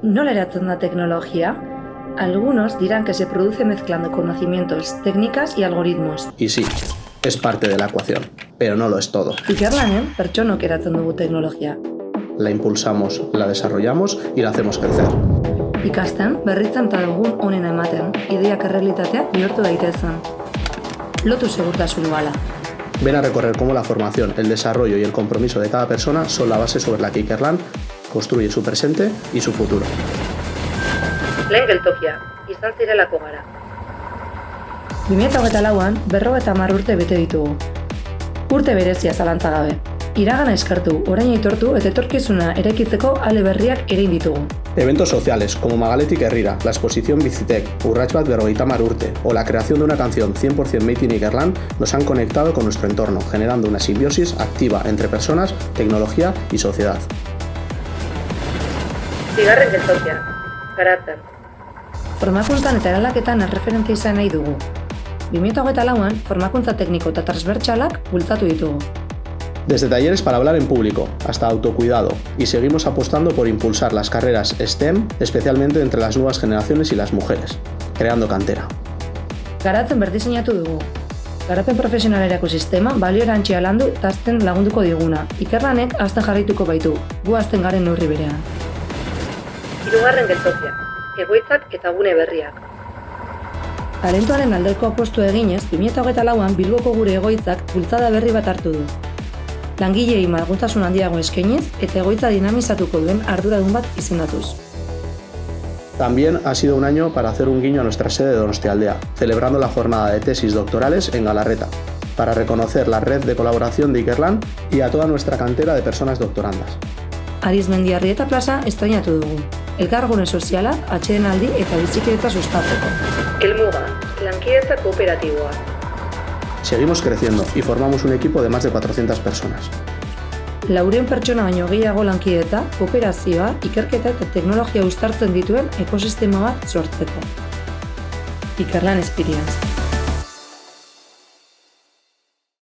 ¿Nola eratzen da teknologia? Algunos dirán que se produce mezclando conocimientos, técnicas y algoritmos. Y sí, es parte de la ecuación, pero no lo es todo. Ikerlanen pertsonok eratzen dugu teknologia. La impulsamos, la desarrollamos y la hacemos crecer. Ikasten, berritzen eta dugun onena ematen, ideiak errealitatea bihurtu daitezen. Lotu segurtasun bala. Ven a recorrer cómo la formación, el desarrollo y el compromiso de cada persona son la base sobre la que Ikerlan construye su presente y su futuro. Lehen geltokia, izan zirelako gara. 2024an 50 urte bete ditugu. Urte berezia zalantza gabe. Iragana eskartu, orain aitortu eta etorkizuna eraikitzeko ale berriak egin ditugu. Eventos sociales como Magaletik Herrira, la exposición Bizitek, Urrats bat 50 urte o la creación de una canción 100% Made in Ikerlan nos han conectado con nuestro entorno, generando una simbiosis activa entre personas, tecnología y sociedad. Bigarren geltokia, garatzen. Formakuntzan eta eraldaketan erreferente izan nahi dugu. 2024an formakuntza tekniko eta transbertsalak bultzatu ditugu. Desde talleres para hablar en público hasta autocuidado, y seguimos apostando por impulsar las carreras STEM, especialmente entre las nuevas generaciones y las mujeres, creando cantera. Garatzen berdiseinatu dugu. Garapen profesionalerako sistema balio erantsia landu eta hazten lagunduko diguna. Ikerlanek hazten jarraituko baitu, gu hazten garen neurri berean. Hirugarren geltokia, egoitzak eta gune berriak. Talentuaren aldeko apostu eginez, 2024an Bilboko gure egoitzak bultzada berri bat hartu du. Langileei malgutasun handiago eskainiz eta egoitza dinamizatuko duen arduradun bat izendatuz. También ha sido un año para hacer un guiño a nuestra sede de Donostialdea, celebrando la jornada de tesis doctorales en Galarreta, para reconocer la red de colaboración de Ikerlan y a toda nuestra cantera de personas doctorandas. Arizmendiarrieta plaza estrainatu dugu. Elkargune soziala, atsedenaldi eta bizikidetza sustatzeko. Helmuga, lankidetza kooperatiboa. Seguimos creciendo y formamos un equipo de más de 400 personas. 400 pertsona baino gehiago lankidetza, kooperazioa, ikerketa eta teknologia uztartzen dituen ekosistema bat sortzeko. Ikerlan Experience.